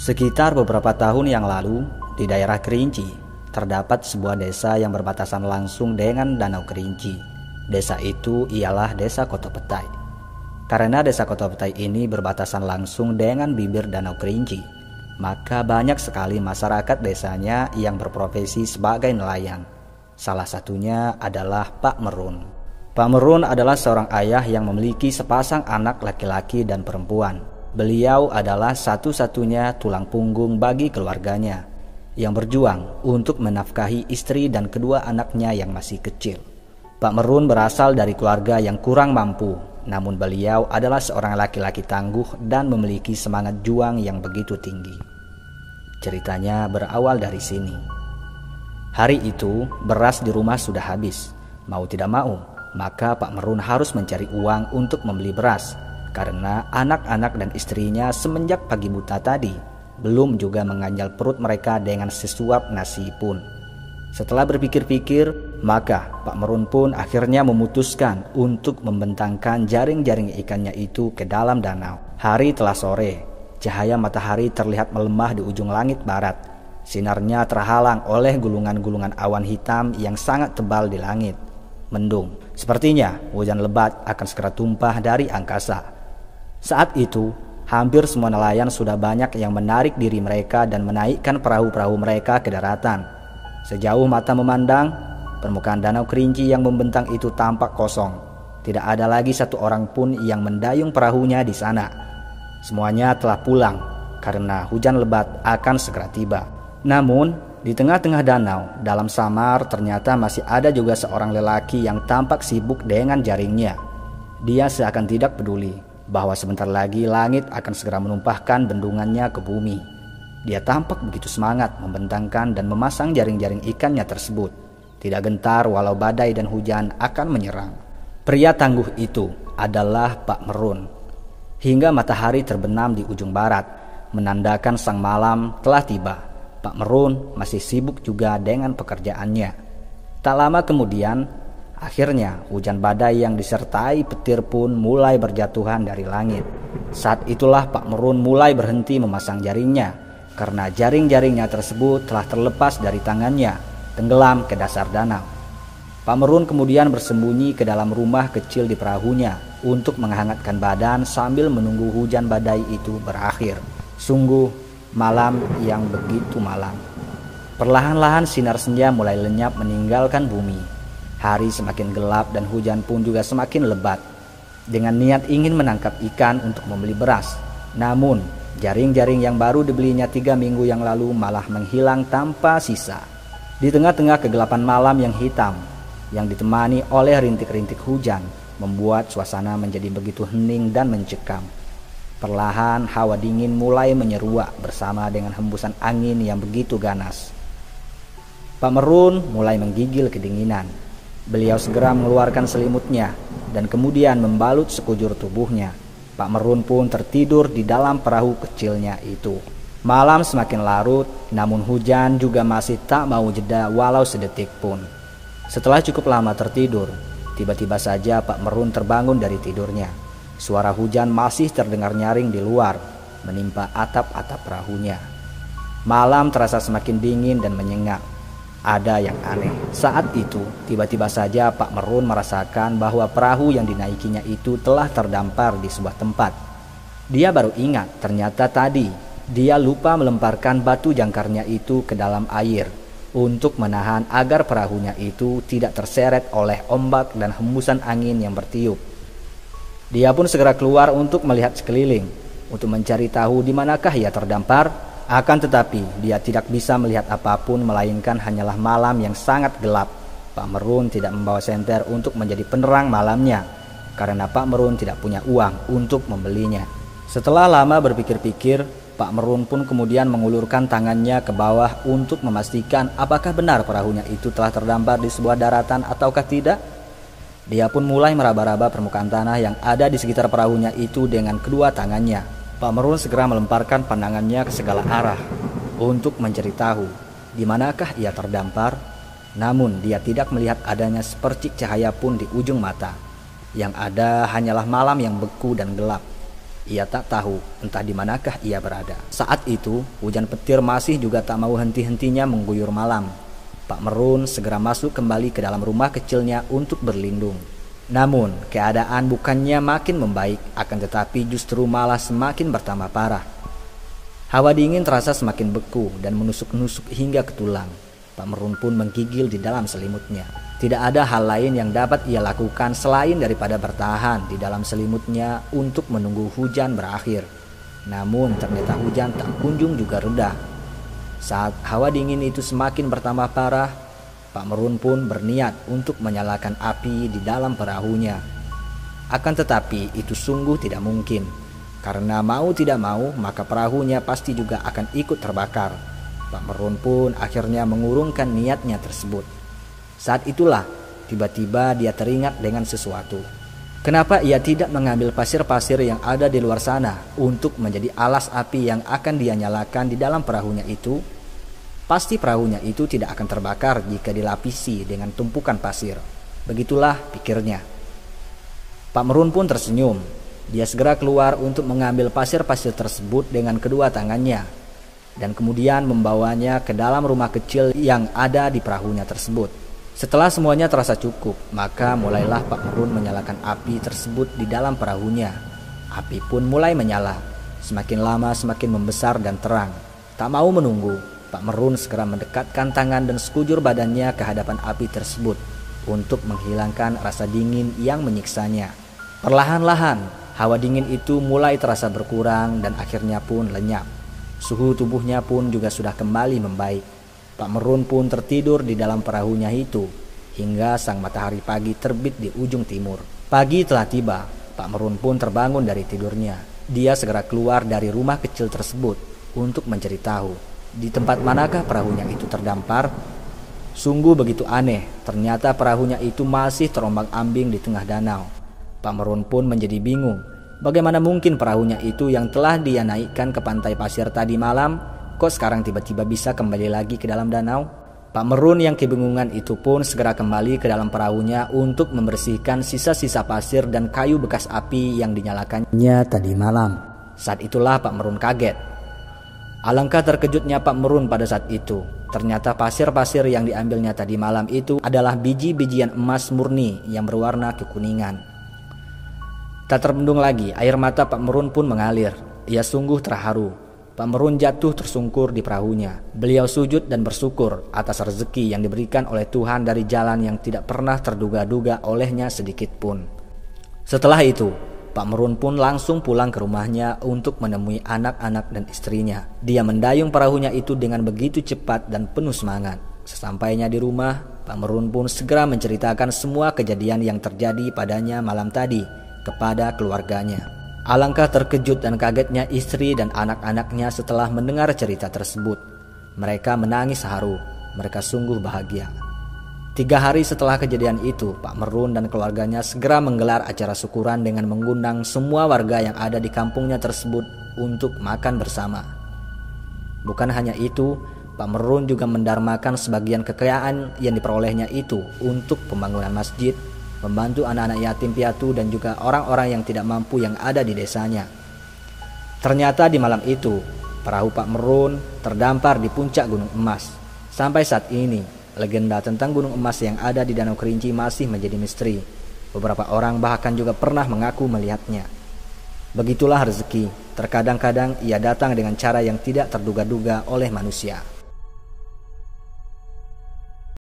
Sekitar beberapa tahun yang lalu, di daerah Kerinci, terdapat sebuah desa yang berbatasan langsung dengan Danau Kerinci. Desa itu ialah Desa Kotopetai. Karena Desa Kotopetai ini berbatasan langsung dengan bibir Danau Kerinci, maka banyak sekali masyarakat desanya yang berprofesi sebagai nelayan. Salah satunya adalah Pak Merun. Pak Merun adalah seorang ayah yang memiliki sepasang anak laki-laki dan perempuan. Beliau adalah satu-satunya tulang punggung bagi keluarganya yang berjuang untuk menafkahi istri dan kedua anaknya yang masih kecil. Pak Merun berasal dari keluarga yang kurang mampu, namun beliau adalah seorang laki-laki tangguh dan memiliki semangat juang yang begitu tinggi. Ceritanya berawal dari sini. Hari itu beras di rumah sudah habis. Mau tidak mau, maka Pak Merun harus mencari uang untuk membeli beras, karena anak-anak dan istrinya semenjak pagi buta tadi belum juga mengganjal perut mereka dengan sesuap nasi pun. Setelah berpikir-pikir, maka Pak Merun pun akhirnya memutuskan untuk membentangkan jaring-jaring ikannya itu ke dalam danau. Hari telah sore, cahaya matahari terlihat melemah di ujung langit barat. Sinarnya terhalang oleh gulungan-gulungan awan hitam yang sangat tebal di langit. Mendung, sepertinya hujan lebat akan segera tumpah dari angkasa. Saat itu, hampir semua nelayan sudah banyak yang menarik diri mereka dan menaikkan perahu-perahu mereka ke daratan. Sejauh mata memandang, permukaan Danau Kerinci yang membentang itu tampak kosong. Tidak ada lagi satu orang pun yang mendayung perahunya di sana. Semuanya telah pulang karena hujan lebat akan segera tiba. Namun, di tengah-tengah danau, dalam samar ternyata masih ada juga seorang lelaki yang tampak sibuk dengan jaringnya. Dia seakan tidak peduli bahwa sebentar lagi langit akan segera menumpahkan bendungannya ke bumi. Dia tampak begitu semangat membentangkan dan memasang jaring-jaring ikannya tersebut. Tidak gentar walau badai dan hujan akan menyerang. Pria tangguh itu adalah Pak Merun. Hingga matahari terbenam di ujung barat, menandakan sang malam telah tiba. Pak Merun masih sibuk juga dengan pekerjaannya. Tak lama kemudian, akhirnya hujan badai yang disertai petir pun mulai berjatuhan dari langit. Saat itulah Pak Merun mulai berhenti memasang jaringnya, karena jaring-jaringnya tersebut telah terlepas dari tangannya, tenggelam ke dasar danau. Pak Merun kemudian bersembunyi ke dalam rumah kecil di perahunya untuk menghangatkan badan sambil menunggu hujan badai itu berakhir. Sungguh malam yang begitu malam. Perlahan-lahan sinar senja mulai lenyap meninggalkan bumi. Hari semakin gelap dan hujan pun juga semakin lebat. Dengan niat ingin menangkap ikan untuk membeli beras, namun jaring-jaring yang baru dibelinya 3 minggu yang lalu malah menghilang tanpa sisa. Di tengah-tengah kegelapan malam yang hitam, yang ditemani oleh rintik-rintik hujan, membuat suasana menjadi begitu hening dan mencekam. Perlahan hawa dingin mulai menyeruak bersama dengan hembusan angin yang begitu ganas. Pak Merun mulai menggigil kedinginan. Beliau segera mengeluarkan selimutnya dan kemudian membalut sekujur tubuhnya. Pak Merun pun tertidur di dalam perahu kecilnya itu. Malam semakin larut, namun hujan juga masih tak mau jeda walau sedetik pun. Setelah cukup lama tertidur, tiba-tiba saja Pak Merun terbangun dari tidurnya. Suara hujan masih terdengar nyaring di luar, menimpa atap-atap perahunya. Malam terasa semakin dingin dan menyengat. Ada yang aneh. Saat itu, tiba-tiba saja Pak Merun merasakan bahwa perahu yang dinaikinya itu telah terdampar di sebuah tempat. Dia baru ingat, ternyata tadi dia lupa melemparkan batu jangkarnya itu ke dalam air untuk menahan agar perahunya itu tidak terseret oleh ombak dan hembusan angin yang bertiup. Dia pun segera keluar untuk melihat sekeliling, untuk mencari tahu di manakah ia terdampar. Akan tetapi dia tidak bisa melihat apapun melainkan hanyalah malam yang sangat gelap. Pak Merun tidak membawa senter untuk menjadi penerang malamnya, karena Pak Merun tidak punya uang untuk membelinya. Setelah lama berpikir-pikir, Pak Merun pun kemudian mengulurkan tangannya ke bawah untuk memastikan apakah benar perahunya itu telah terdampar di sebuah daratan ataukah tidak. Dia pun mulai meraba-raba permukaan tanah yang ada di sekitar perahunya itu dengan kedua tangannya. Pak Merun segera melemparkan pandangannya ke segala arah untuk mencari tahu di manakah ia terdampar. Namun dia tidak melihat adanya sepercik cahaya pun di ujung mata. Yang ada hanyalah malam yang beku dan gelap. Ia tak tahu entah di manakah ia berada. Saat itu, hujan petir masih juga tak mau henti-hentinya mengguyur malam. Pak Merun segera masuk kembali ke dalam rumah kecilnya untuk berlindung. Namun, keadaan bukannya makin membaik, akan tetapi justru malah semakin bertambah parah. Hawa dingin terasa semakin beku dan menusuk-nusuk hingga ke tulang. Pak Merun pun menggigil di dalam selimutnya. Tidak ada hal lain yang dapat ia lakukan selain daripada bertahan di dalam selimutnya untuk menunggu hujan berakhir. Namun ternyata hujan tak kunjung juga reda. Saat hawa dingin itu semakin bertambah parah, Pak Merun pun berniat untuk menyalakan api di dalam perahunya. Akan tetapi itu sungguh tidak mungkin, karena mau tidak mau maka perahunya pasti juga akan ikut terbakar. Pak Merun pun akhirnya mengurungkan niatnya tersebut. Saat itulah tiba-tiba dia teringat dengan sesuatu. Kenapa ia tidak mengambil pasir-pasir yang ada di luar sana untuk menjadi alas api yang akan dia nyalakan di dalam perahunya itu? Pasti perahunya itu tidak akan terbakar jika dilapisi dengan tumpukan pasir. Begitulah pikirnya. Pak Merun pun tersenyum. Dia segera keluar untuk mengambil pasir-pasir tersebut dengan kedua tangannya, dan kemudian membawanya ke dalam rumah kecil yang ada di perahunya tersebut. Setelah semuanya terasa cukup, maka mulailah Pak Merun menyalakan api tersebut di dalam perahunya. Api pun mulai menyala, semakin lama semakin membesar dan terang. Tak mau menunggu, Pak Merun segera mendekatkan tangan dan sekujur badannya ke hadapan api tersebut untuk menghilangkan rasa dingin yang menyiksanya. Perlahan-lahan, hawa dingin itu mulai terasa berkurang dan akhirnya pun lenyap. Suhu tubuhnya pun juga sudah kembali membaik. Pak Merun pun tertidur di dalam perahunya itu hingga sang matahari pagi terbit di ujung timur. Pagi telah tiba, Pak Merun pun terbangun dari tidurnya. Dia segera keluar dari rumah kecil tersebut untuk mencari tahu di tempat manakah perahunya itu terdampar. Sungguh begitu aneh, ternyata perahunya itu masih terombang-ambing di tengah danau. Pak Merun pun menjadi bingung. Bagaimana mungkin perahunya itu yang telah dia naikkan ke pantai pasir tadi malam, kok sekarang tiba-tiba bisa kembali lagi ke dalam danau? Pak Merun yang kebingungan itu pun segera kembali ke dalam perahunya untuk membersihkan sisa-sisa pasir dan kayu bekas api yang dinyalakannya tadi malam. Saat itulah Pak Merun kaget. Alangkah terkejutnya Pak Merun pada saat itu. Ternyata pasir-pasir yang diambilnya tadi malam itu adalah biji-bijian emas murni yang berwarna kekuningan. Tak terbendung lagi, air mata Pak Merun pun mengalir. Ia sungguh terharu. Pak Merun jatuh tersungkur di perahunya. Beliau sujud dan bersyukur atas rezeki yang diberikan oleh Tuhan dari jalan yang tidak pernah terduga-duga olehnya sedikit pun. Setelah itu, Pak Merun pun langsung pulang ke rumahnya untuk menemui anak-anak dan istrinya. Dia mendayung perahunya itu dengan begitu cepat dan penuh semangat. Sesampainya di rumah, Pak Merun pun segera menceritakan semua kejadian yang terjadi padanya malam tadi kepada keluarganya. Alangkah terkejut dan kagetnya istri dan anak-anaknya setelah mendengar cerita tersebut. Mereka menangis haru. Mereka sungguh bahagia. 3 hari setelah kejadian itu, Pak Merun dan keluarganya segera menggelar acara syukuran dengan mengundang semua warga yang ada di kampungnya tersebut untuk makan bersama. Bukan hanya itu, Pak Merun juga mendarmakan sebagian kekayaan yang diperolehnya itu untuk pembangunan masjid, membantu anak-anak yatim piatu dan juga orang-orang yang tidak mampu yang ada di desanya. Ternyata di malam itu, perahu Pak Merun terdampar di puncak Gunung Emas. Sampai saat ini, legenda tentang Gunung Emas yang ada di Danau Kerinci masih menjadi misteri. Beberapa orang bahkan juga pernah mengaku melihatnya. Begitulah rezeki, terkadang-kadang ia datang dengan cara yang tidak terduga-duga oleh manusia.